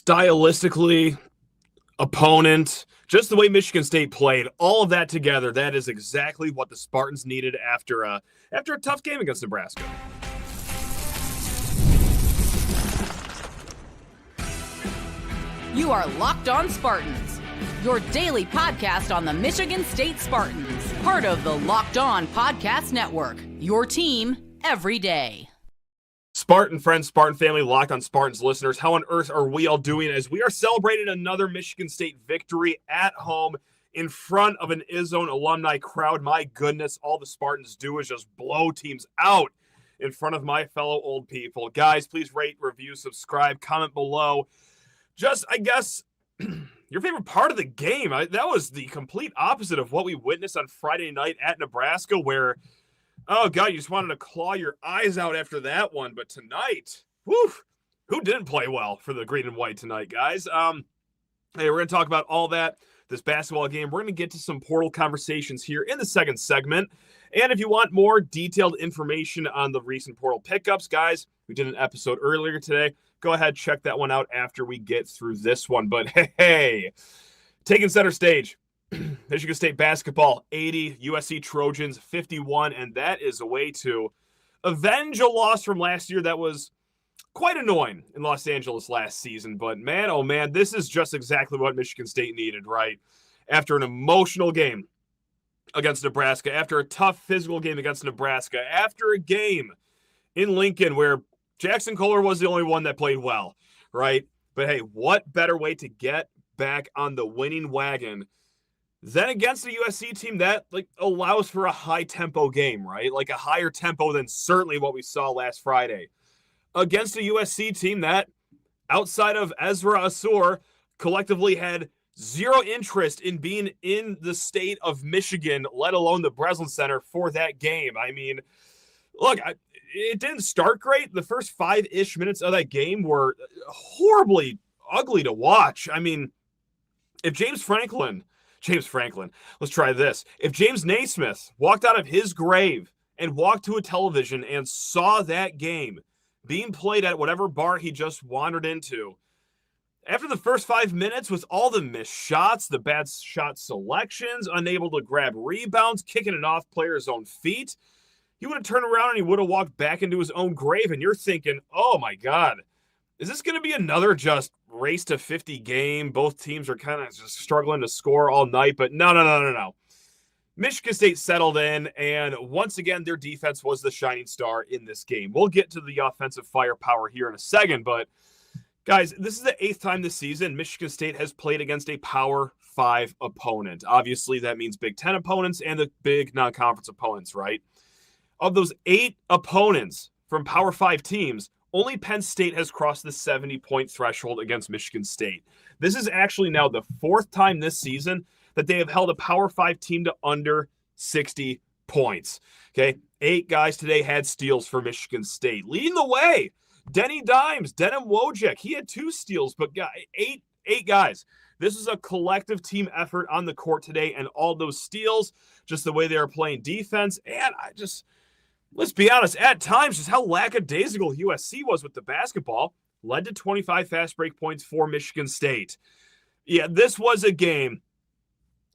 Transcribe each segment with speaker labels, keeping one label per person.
Speaker 1: stylistically, opponent, just the way Michigan State played, all of that together, that is exactly what the Spartans needed after a tough game against Nebraska.
Speaker 2: You are Locked On Spartans, your daily podcast on the Michigan State Spartans, part of the Locked On Podcast Network, your team every day.
Speaker 1: Spartan friends, Spartan family, Locked On Spartans listeners, how on earth are we all doing as we are celebrating another Michigan State victory at home in front of an Izzone alumni crowd? My goodness, all the Spartans do is just blow teams out in front of my fellow old people. Guys, please rate, review, subscribe, comment below. Just, I guess, your favorite part of the game. That was the complete opposite of what we witnessed on Friday night at Nebraska, where, oh, God, you just wanted to claw your eyes out after that one. But tonight, whew, who didn't play well for the green and white tonight, guys? Hey, we're going to talk about all that, this basketball game. We're going to get to some portal conversations here in the second segment. And if you want more detailed information on the recent portal pickups, guys, we did an episode earlier today. Go ahead, check that one out after we get through this one. But hey, taking center stage, Michigan State basketball, 80, USC Trojans, 51, and that is a way to avenge a loss from last year that was quite annoying in Los Angeles last season. But man, oh man, this is just exactly what Michigan State needed, right? After an emotional game against Nebraska, after a tough physical game against Nebraska, after a game in Lincoln where Jaxon Kohler was the only one that played well, right? But hey, what better way to get back on the winning wagon than against a USC team that allows for a high-tempo game, right? Like a higher tempo than certainly what we saw last Friday. Against a USC team that, outside of Ezra Asur, collectively had zero interest in being in the state of Michigan, let alone the Breslin Center for that game. I mean, look, it didn't start great. The first 5-ish minutes of that game were horribly ugly to watch. I mean, if James Franklin, let's try this. If James Naismith walked out of his grave and walked to a television and saw that game being played at whatever bar he just wandered into, after the first 5 minutes with all the missed shots, the bad shot selections, unable to grab rebounds, kicking it off players' own feet, he would have turned around and he would have walked back into his own grave. And you're thinking, oh my God, is this going to be another just race to 50 game? Both teams are kind of just struggling to score all night. But no. Michigan State settled in, and once again, their defense was the shining star in this game. We'll get to the offensive firepower here in a second, but guys, this is the 8th time this season Michigan State has played against a Power 5 opponent. Obviously, that means Big Ten opponents and the big non-conference opponents, right? Of those 8 opponents from Power 5 teams, only Penn State has crossed the 70-point threshold against Michigan State. This is actually now the 4th time this season that they have held a Power 5 team to under 60 points. Okay, 8 guys today had steals for Michigan State. Leading the way, Denny Dimes, Denim Wojcik, he had 2 steals, but 8 guys. This is a collective team effort on the court today, and all those steals, just the way they are playing defense, and let's be honest, at times, just how lackadaisical USC was with the basketball led to 25 fast break points for Michigan State. Yeah, this was a game,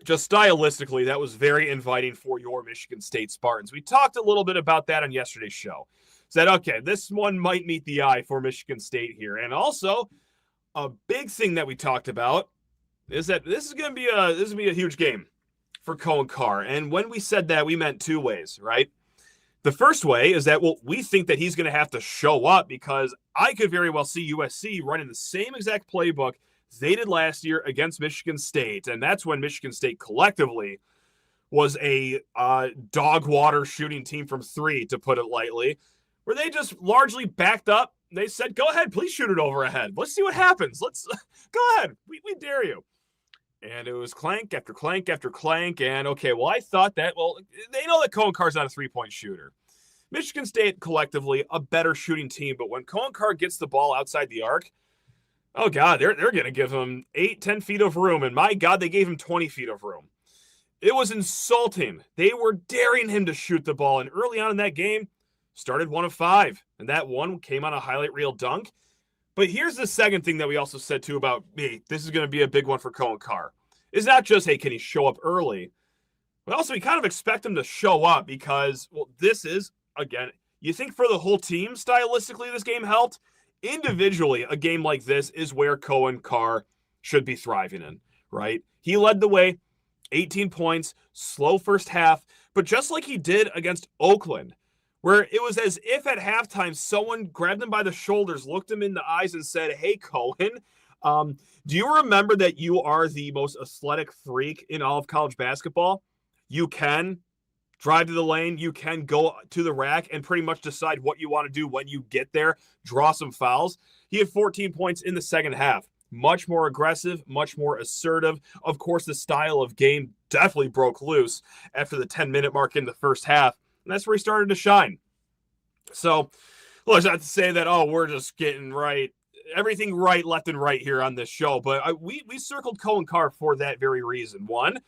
Speaker 1: just stylistically, that was very inviting for your Michigan State Spartans. We talked a little bit about that on yesterday's show. Said, okay, this one might meet the eye for Michigan State here. And also, a big thing that we talked about is that this is going to be a huge game for Coen Carr. And when we said that, we meant 2 ways, right? The first way is that, well, we think that he's going to have to show up because I could very well see USC running the same exact playbook they did last year against Michigan State. And that's when Michigan State collectively was a dog water shooting team from 3, to put it lightly, where they just largely backed up. They said, go ahead, please shoot it over ahead. Let's see what happens. Let's go ahead. We dare you. And it was clank after clank after clank. And okay, well, I thought that, well, they know that Coen Carr's not a 3-point shooter. Michigan State collectively a better shooting team, but when Coen Carr gets the ball outside the arc, oh God, they're going to give him 8-10 feet of room. And my God, they gave him 20 feet of room. It was insulting. They were daring him to shoot the ball. And early on in that game, started 1 of 5. And that one came on a highlight reel dunk. But here's the second thing that we also said, too, about me. This is going to be a big one for Coen Carr. It's not just, hey, can he show up early? But also, we kind of expect him to show up because, well, this is, again, you think for the whole team, stylistically, this game helped? Individually, a game like this is where Coen Carr should be thriving in, right? He led the way, 18 points, slow first half, but just like he did against Oakland, where it was as if at halftime someone grabbed him by the shoulders, looked him in the eyes, and said, hey, Coen, do you remember that you are the most athletic freak in all of college basketball? You can drive to the lane, you can go to the rack and pretty much decide what you want to do when you get there, draw some fouls. He had 14 points in the second half. Much more aggressive, much more assertive. Of course, the style of game definitely broke loose after the 10-minute mark in the first half, and that's where he started to shine. So, well, it's not to say that, oh, we're just getting everything right, left and right here on this show, but we circled Coen Carr for that very reason. One,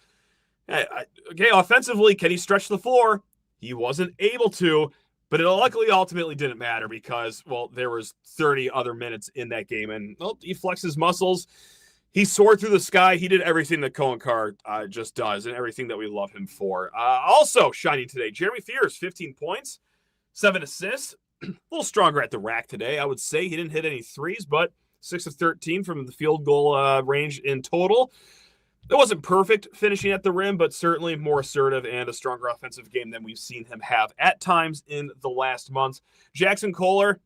Speaker 1: okay, offensively, can he stretch the floor? He wasn't able to, but it luckily ultimately didn't matter because, well, there was 30 other minutes in that game, and well, he flexed his muscles. He soared through the sky. He did everything that Coen Carr just does and everything that we love him for. Also shining today, Jeremy Fears, 15 points, 7 assists. A little stronger at the rack today, I would say. He didn't hit any threes, but 6 of 13 from the field goal range in total. It wasn't perfect finishing at the rim, but certainly more assertive and a stronger offensive game than we've seen him have at times in the last months. Jaxon Kohler,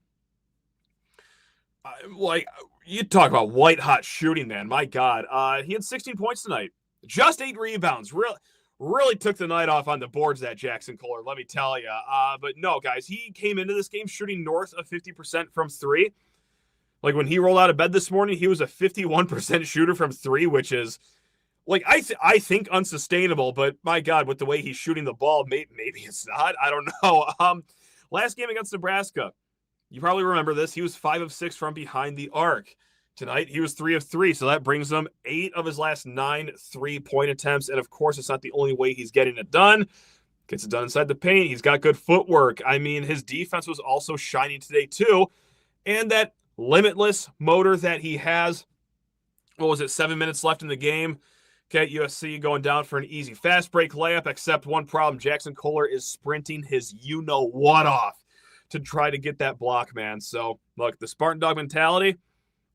Speaker 1: you talk about white-hot shooting, man. My God. He had 16 points tonight. Just 8 rebounds. Really took the night off on the boards, that Jaxon Kohler, let me tell you. But no, guys, he came into this game shooting north of 50% from 3. Like, when he rolled out of bed this morning, he was a 51% shooter from 3, which is... I think unsustainable, but my God, with the way he's shooting the ball, maybe it's not. I don't know. Last game against Nebraska, you probably remember this. He was 5 of 6 from behind the arc. Tonight, he was 3 of 3, so that brings him 8 of his last 9 3-point attempts. And, of course, it's not the only way he's getting it done. Gets it done inside the paint. He's got good footwork. I mean, his defense was also shining today, too. And that limitless motor that he has, 7 minutes left in the game? Okay, USC going down for an easy fast break layup, except one problem. Jaxon Kohler is sprinting his you-know-what off to try to get that block, man. So, look, the Spartan dog mentality,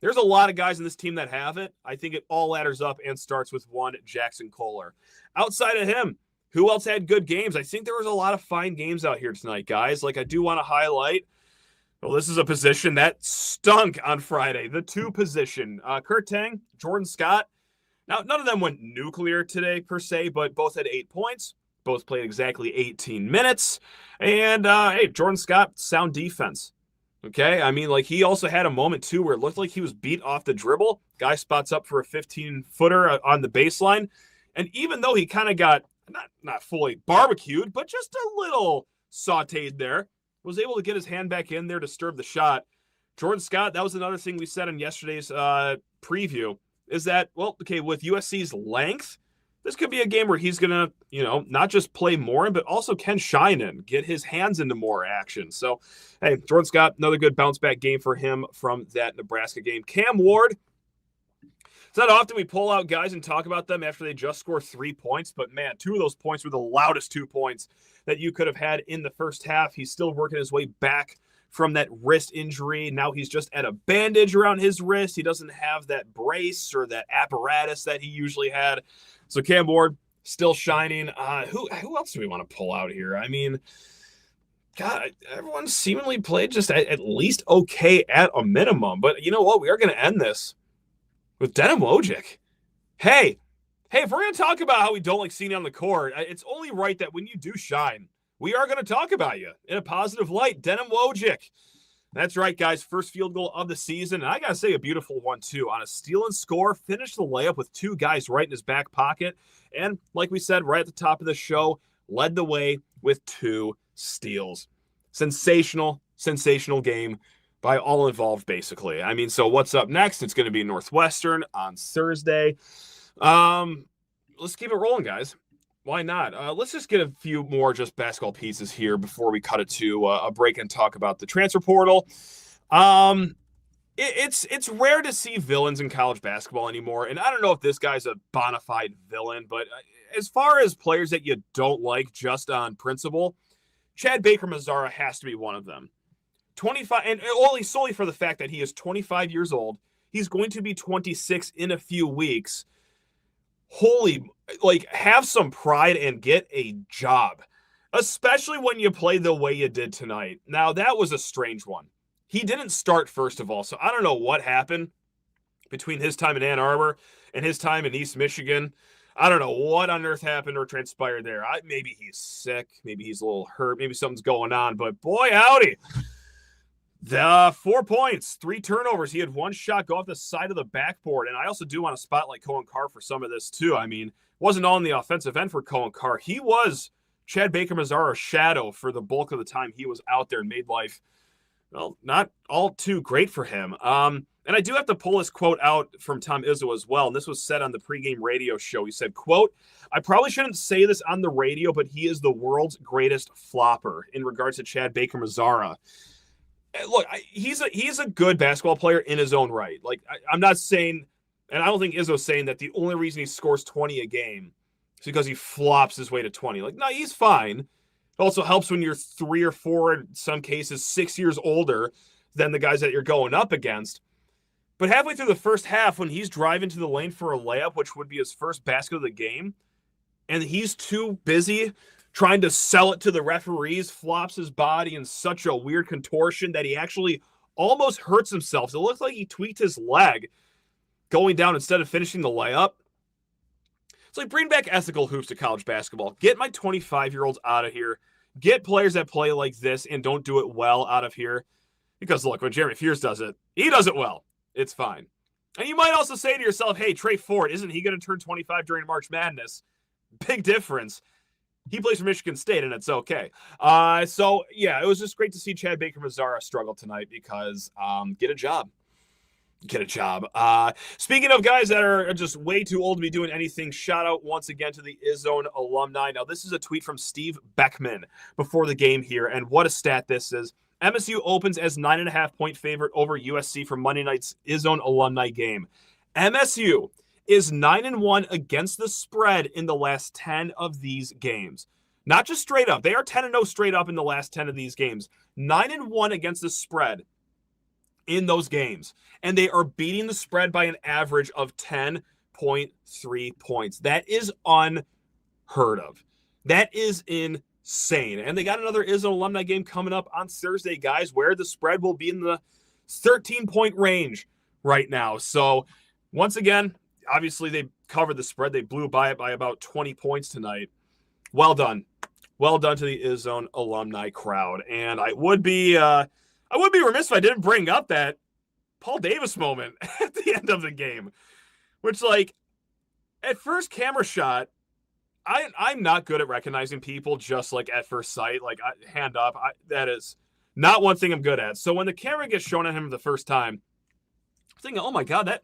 Speaker 1: there's a lot of guys in this team that have it. I think it all ladders up and starts with one Jaxon Kohler. Outside of him, who else had good games? I think there was a lot of fine games out here tonight, guys. I do want to highlight, well, this is a position that stunk on Friday, the 2 position. Kurt Tang, Jordan Scott. Now, none of them went nuclear today, per se, but both had 8 points. Both played exactly 18 minutes. And, hey, Jordan Scott, sound defense. Okay? I mean, he also had a moment, too, where it looked like he was beat off the dribble. Guy spots up for a 15-footer on the baseline. And even though he kind of got, not fully barbecued, but just a little sauteed there, was able to get his hand back in there to disturb the shot. Jordan Scott, that was another thing we said in yesterday's preview, is that, well, okay, with USC's length, this could be a game where he's going to, not just play more, but also can shine in, get his hands into more action. So, hey, Jordan Scott, another good bounce-back game for him from that Nebraska game. Cam Ward, it's not often we pull out guys and talk about them after they just score 3 points, but, man, 2 of those points were the loudest 2 points that you could have had in the first half. He's still working his way back from that wrist injury. Now he's just at a bandage around his wrist. He doesn't have that brace or that apparatus that he usually had. So Cam Ward still shining. Who else do we want to pull out here? I mean, God, everyone seemingly played just at least okay at a minimum. But you know what? We are going to end this with Denim Wojcik. Hey, if we're going to talk about how we don't like seeing you on the court, it's only right that when you do shine, we are going to talk about you in a positive light. Denim Wojcik. That's right, guys. First field goal of the season. And I got to say, a beautiful one, too. On a steal and score, finished the layup with 2 guys right in his back pocket. And like we said right at the top of the show, led the way with 2 steals. Sensational game by all involved, basically. I mean, so what's up next? It's going to be Northwestern on Thursday. Let's keep it rolling, guys. Why not? Let's just get a few more just basketball pieces here before we cut it to a break and talk about the transfer portal. It's rare to see villains in college basketball anymore, and I don't know if this guy's a bona fide villain, but as far as players that you don't like just on principle, Chad Baker-Mazara has to be one of them. 25, and only solely for the fact that he is 25 years old. He's going to be 26 in a few weeks. Have some pride and get a job, especially when you play the way you did tonight. Now, that was a strange one. He didn't start, first of all, so I don't know what happened between his time in Ann Arbor and his time in East Michigan. I don't know what on earth happened or transpired there. Maybe he's sick. Maybe he's a little hurt. Maybe something's going on. But boy, howdy. The 4 points, 3 turnovers. He had one shot go off the side of the backboard. And I also do want to spotlight Coen Carr for some of this, too. I mean, it wasn't all on the offensive end for Coen Carr. He was Chad Baker-Mazara's shadow for the bulk of the time he was out there and made life, well, not all too great for him. And I do have to pull this quote out from Tom Izzo as well. And this was said on the pregame radio show. He said, quote, "I probably shouldn't say this on the radio, but he is the world's greatest flopper," in regards to Chad Baker-Mazara. Look, he's a good basketball player in his own right. Like, I'm not saying, and I don't think Izzo's saying that the only reason he scores 20 a game is because he flops his way to 20. Like, no, he's fine. It also helps when you're 3 or 4, in some cases 6 years older than the guys that you're going up against. But halfway through the first half, when he's driving to the lane for a layup, which would be his first basket of the game, and he's too busy trying to sell it to the referees, flops his body in such a weird contortion that he actually almost hurts himself. So it looks like he tweaked his leg going down instead of finishing the layup. It's like, bring back ethical hoops to college basketball. Get my 25-year-olds out of here. Get players that play like this and don't do it well out of here. Because, look, when Jeremy Fears does it, he does it well. It's fine. And you might also say to yourself, hey, Trey Ford, isn't he going to turn 25 during March Madness? Big difference. He plays for Michigan State, and it's okay. So, yeah, it was just great to see Chad Baker-Mazara struggle tonight because get a job. Get a job. Speaking of guys that are just way too old to be doing anything, shout out once again to the Izzone alumni. Now, this is a tweet from Steve Beckman before the game here, and what a stat this is. MSU opens as 9.5-point favorite over USC for Monday night's Izzone alumni game. MSU is 9-1 against the spread in the last 10 of these games. Not just straight up. They are 10-0 straight up in the last 10 of these games. 9-1 against the spread in those games. And they are beating the spread by an average of 10.3 points. That is unheard of. That is insane. And they got another Izzone alumni game coming up on Thursday, guys, where the spread will be in the 13-point range right now. So, once again, obviously, they covered the spread. They blew by it by about 20 points tonight. Well done. Well done to the Izzone alumni crowd. And I would be remiss if I didn't bring up that Paul Davis moment at the end of the game, which, like, at first camera shot, I'm not good at recognizing people just, like, at first sight, like, hand up. That is not one thing I'm good at. So when the camera gets shown at him the first time, I'm thinking, oh, my God, that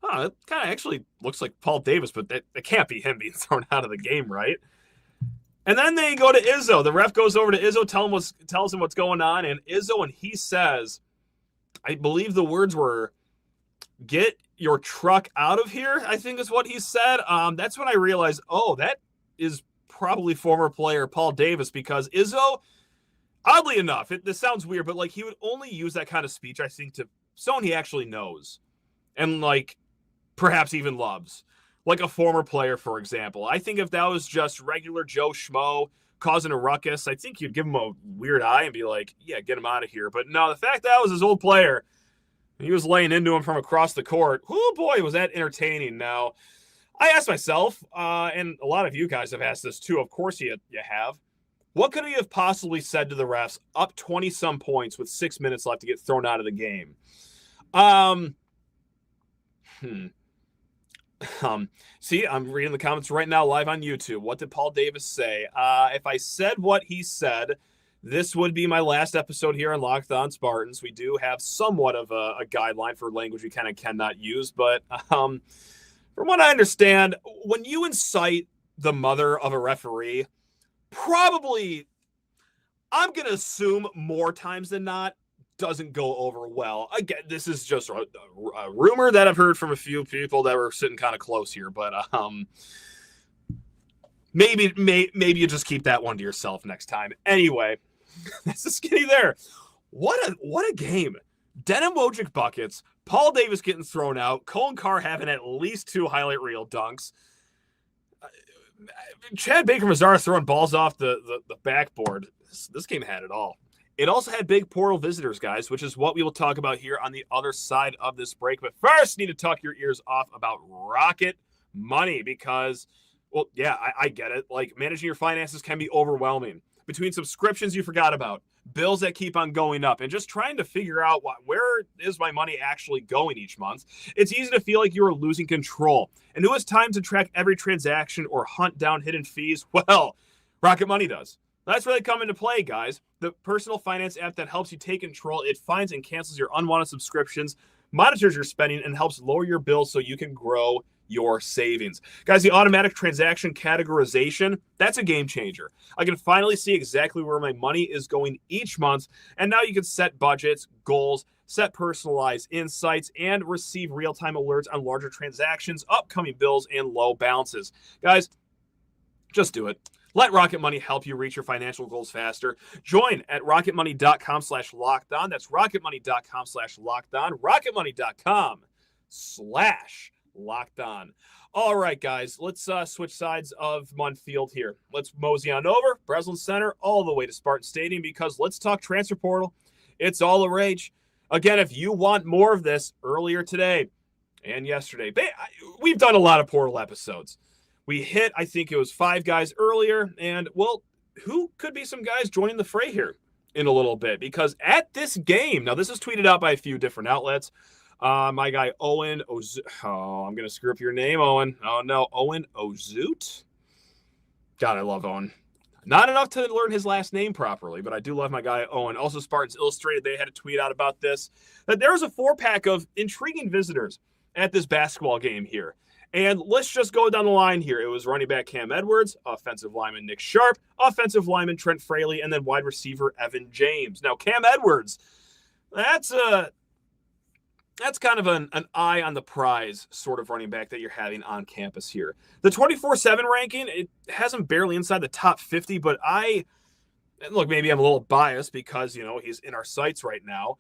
Speaker 1: kind of actually looks like Paul Davis, but that can't be him being thrown out of the game, right? And then they go to Izzo. The ref goes over to Izzo, tells him what's going on, and Izzo, and he says, I believe the words were, "Get your truck out of here," I think is what he said. That's when I realized, oh, that is probably former player Paul Davis, because Izzo, oddly enough, this sounds weird, but, like, he would only use that kind of speech, I think, to someone he actually knows and, like, perhaps even loves. Like a former player, for example. I think if that was just regular Joe Schmo causing a ruckus, I think you'd give him a weird eye and be like, yeah, get him out of here. But no, the fact that was his old player, he was laying into him from across the court. Oh, boy, was that entertaining. Now, I asked myself, and a lot of you guys have asked this too, of course you have, what could he have possibly said to the refs up 20-some points with 6 minutes left to get thrown out of the game? See, I'm reading the comments right now live on YouTube. What did Paul Davis say? If I said what he said, this would be my last episode here on Locked On Spartans. We do have somewhat of a guideline for language we kind of cannot use, but from what I understand, when you incite the mother of a referee, probably, I'm going to assume more times than not, doesn't go over well. Again, this is just a rumor that I've heard from a few people that were sitting kind of close here, but maybe you just keep that one to yourself next time. Anyway, that's the skinny there. What a game. Denim Wojcik buckets, Paul Davis getting thrown out, Coen Carr having at least 2 highlight reel dunks. Chad Baker-Mazara throwing balls off the backboard. This game had it all. It also had big portal visitors, guys, which is what we will talk about here on the other side of this break. But first, need to tuck your ears off about Rocket Money because, well, yeah, I get it. Like, managing your finances can be overwhelming. Between subscriptions you forgot about, bills that keep on going up, and just trying to figure out where is my money actually going each month, it's easy to feel like you are losing control. And who has time to track every transaction or hunt down hidden fees? Well, Rocket Money does. That's where they come into play, guys. The personal finance app that helps you take control. It finds and cancels your unwanted subscriptions, monitors your spending, and helps lower your bills so you can grow your savings. Guys, the automatic transaction categorization, that's a game changer. I can finally see exactly where my money is going each month, and now you can set budgets, goals, set personalized insights, and receive real-time alerts on larger transactions, upcoming bills, and low balances. Guys, just do it. Let Rocket Money help you reach your financial goals faster. Join at rocketmoney.com/lockedon. That's rocketmoney.com/lockedon. rocketmoney.com/lockedon. All right, guys, let's switch sides of Munn Field here. Let's mosey on over Breslin Center all the way to Spartan Stadium because let's talk transfer portal. It's all the rage. Again, if you want more of this, earlier today and yesterday, we've done a lot of portal episodes. We hit, I think it was 5 guys earlier, and, well, who could be some guys joining the fray here in a little bit? Because at this game, now this is tweeted out by a few different outlets. My guy Owen I'm going to screw up your name, Owen. Oh, no, Owen Ozoot? God, I love Owen. Not enough to learn his last name properly, but I do love my guy Owen. Also, Spartans Illustrated, they had a tweet out about this, that there was a 4-pack of intriguing visitors at this basketball game here. And let's just go down the line here. It was running back Cam Edwards, offensive lineman Nick Sharp, offensive lineman Trent Fraley, and then wide receiver Evan James. Now, Cam Edwards, that's kind of an eye on the prize sort of running back that you're having on campus here. The 24/7 ranking, it has him barely inside the top 50, but look, maybe I'm a little biased because, he's in our sights right now.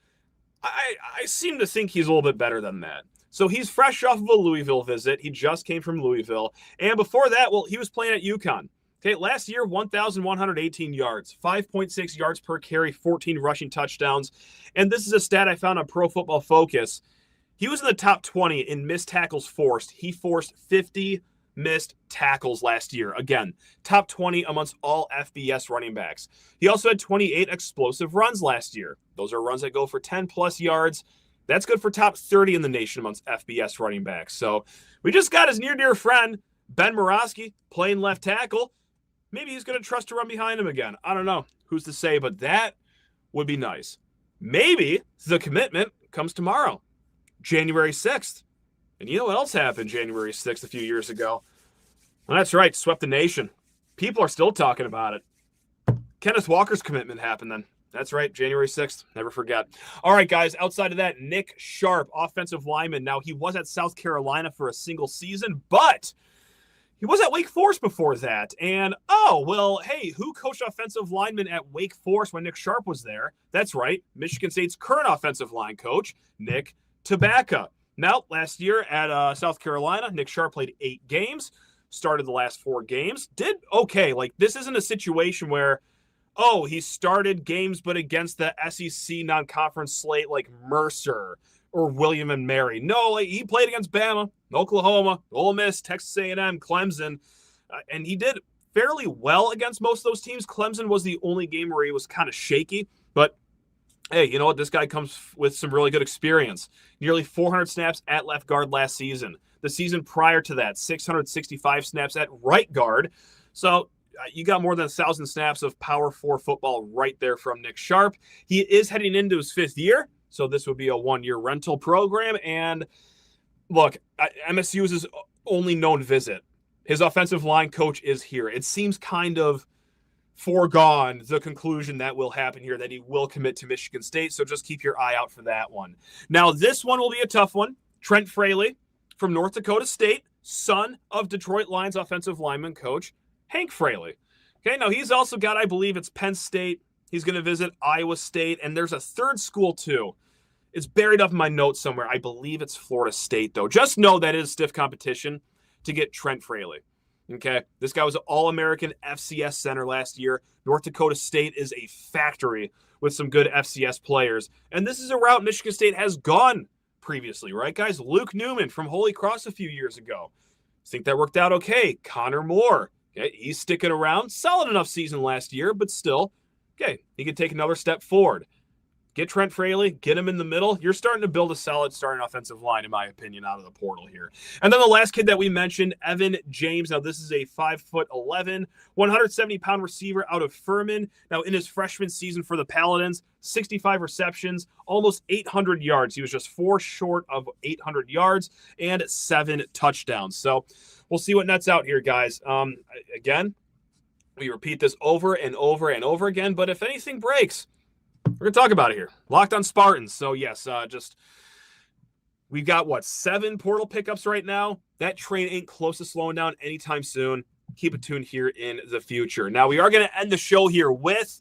Speaker 1: I seem to think he's a little bit better than that. So he's fresh off of a Louisville visit. He just came from Louisville. And before that, well, he was playing at UConn. Okay, last year, 1,118 yards, 5.6 yards per carry, 14 rushing touchdowns. And this is a stat I found on Pro Football Focus. He was in the top 20 in missed tackles forced. He forced 50 missed tackles last year. Again, top 20 amongst all FBS running backs. He also had 28 explosive runs last year. Those are runs that go for 10-plus yards. That's good for top 30 in the nation amongst FBS running backs. So we just got his near dear friend, Ben Morosky, playing left tackle. Maybe he's going to trust to run behind him again. I don't know. Who's to say? But that would be nice. Maybe the commitment comes tomorrow, January 6th. And you know what else happened January 6th a few years ago? Well, that's right. Swept the nation. People are still talking about it. Kenneth Walker's commitment happened then. That's right, January 6th. Never forget. All right, guys, outside of that, Nick Sharp, offensive lineman. Now, he was at South Carolina for a single season, but he was at Wake Forest before that. And, hey, who coached offensive lineman at Wake Forest when Nick Sharp was there? That's right, Michigan State's current offensive line coach, Nick Tabaka. Now, last year at South Carolina, Nick Sharp played 8 games, started the last 4 games, did okay. Like, this isn't a situation where, he started games, but against the SEC non-conference slate like Mercer or William and Mary. No, he played against Bama, Oklahoma, Ole Miss, Texas A&M, Clemson, and he did fairly well against most of those teams. Clemson was the only game where he was kind of shaky, but hey, you know what? This guy comes with some really good experience. Nearly 400 snaps at left guard last season. The season prior to that, 665 snaps at right guard. So you got more than 1,000 snaps of Power 4 football right there from Nick Sharp. He is heading into his 5th year, so this would be a 1-year rental program. And look, MSU is his only known visit. His offensive line coach is here. It seems kind of foregone the conclusion that will happen here, that he will commit to Michigan State. So just keep your eye out for that one. Now, this one will be a tough one. Trent Fraley from North Dakota State, son of Detroit Lions offensive lineman coach Hank Fraley. Okay, now he's also got, I believe it's Penn State. He's going to visit Iowa State, and there's a third school too. It's buried up in my notes somewhere. I believe it's Florida State, though. Just know that is stiff competition to get Trent Fraley. Okay, this guy was an All-American FCS center last year. North Dakota State is a factory with some good FCS players, and this is a route Michigan State has gone previously, right, guys? Luke Newman from Holy Cross a few years ago. I think that worked out okay. Connor Moore, okay, he's sticking around. Solid enough season last year, but still, okay, he could take another step forward. Get Trent Fraley, get him in the middle. You're starting to build a solid starting offensive line, in my opinion, out of the portal here. And then the last kid that we mentioned, Evan James. Now, this is a 5'11", 170-pound receiver out of Furman. Now, in his freshman season for the Paladins, 65 receptions, almost 800 yards. He was just 4 short of 800 yards and 7 touchdowns. So we'll see what nets out here, guys. Again, we repeat this over and over and over again, but if anything breaks, we're going to talk about it here. Locked on Spartans. So, yes, we've got, 7 portal pickups right now. That train ain't close to slowing down anytime soon. Keep it tuned here in the future. Now, we are going to end the show here with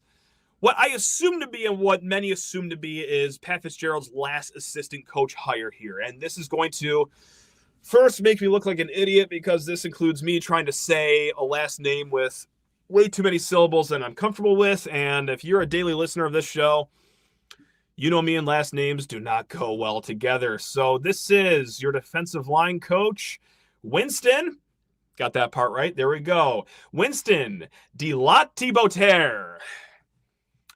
Speaker 1: what I assume to be and what many assume to be is Pat Fitzgerald's last assistant coach hire here. And this is going to first make me look like an idiot because this includes me trying to say a last name with way too many syllables than I'm comfortable with. And if you're a daily listener of this show, you know me and last names do not go well together. So this is your defensive line coach, Winston. Got that part right. There we go. Winston DeLotte-Boter.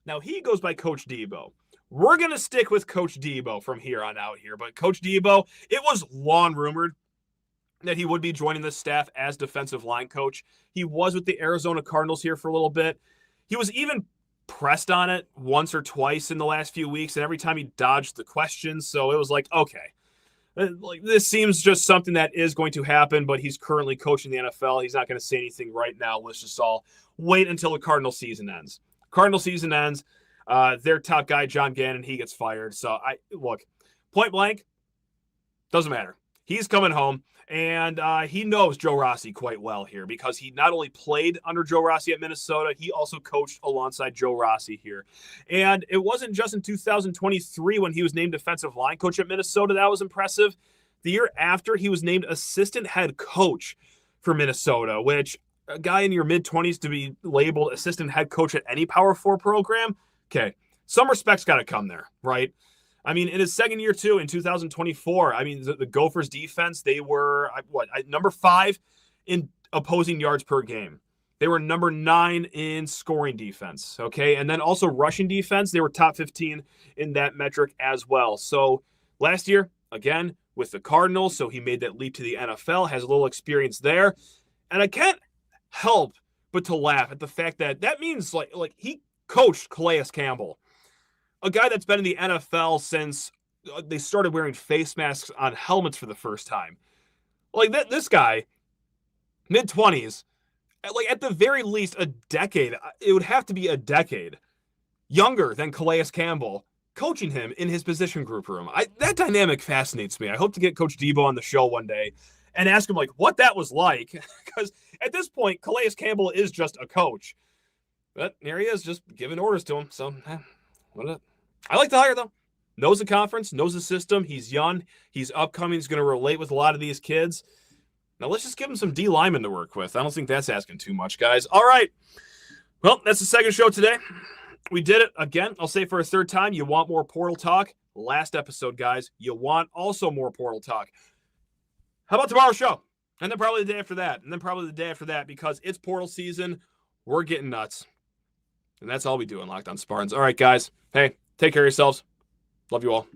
Speaker 1: Now he goes by Coach Debo. We're going to stick with Coach Debo from here on out here. But Coach Debo, it was long rumored that he would be joining the staff as defensive line coach. He was with the Arizona Cardinals here for a little bit. He was even pressed on it once or twice in the last few weeks, and every time he dodged the questions. So it was like, okay, like this seems just something that is going to happen, but he's currently coaching the NFL. He's not going to say anything right now. Let's just all wait until the Cardinal season ends. Cardinal season ends. Their top guy, John Gannon, he gets fired. So look, point blank, doesn't matter. He's coming home. And he knows Joe Rossi quite well here because he not only played under Joe Rossi at Minnesota, he also coached alongside Joe Rossi here. And it wasn't just in 2023 when he was named defensive line coach at Minnesota that was impressive. The year after, he was named assistant head coach for Minnesota, which a guy in your mid-20s to be labeled assistant head coach at any Power 4 program, okay, some respect's got to come there, right? I mean, in his second year, too, in 2024, I mean, the Gophers defense, they were, number 5 in opposing yards per game. They were number 9 in scoring defense, okay? And then also rushing defense, they were top 15 in that metric as well. So last year, again, with the Cardinals, so he made that leap to the NFL, has a little experience there. And I can't help but to laugh at the fact that means, like he coached Calais Campbell, a guy that's been in the NFL since they started wearing face masks on helmets for the first time. Like this guy, mid-20s, like at the very least a decade, it would have to be a decade younger than Calais Campbell coaching him in his position group room. That dynamic fascinates me. I hope to get Coach Debo on the show one day and ask him like what that was like. Because at this point, Calais Campbell is just a coach. But here he is just giving orders to him. So I like the hire, though. Knows the conference, knows the system. He's young. He's upcoming. He's going to relate with a lot of these kids. Now, let's just give him some D linemen to work with. I don't think that's asking too much, guys. All right. Well, that's the second show today. We did it again. I'll say for a third time, you want more portal talk? Last episode, guys. You want also more portal talk. How about tomorrow's show? And then probably the day after that. And then probably the day after that because it's portal season. We're getting nuts. And that's all we do in Locked On Spartans. All right, guys. Hey, take care of yourselves. Love you all.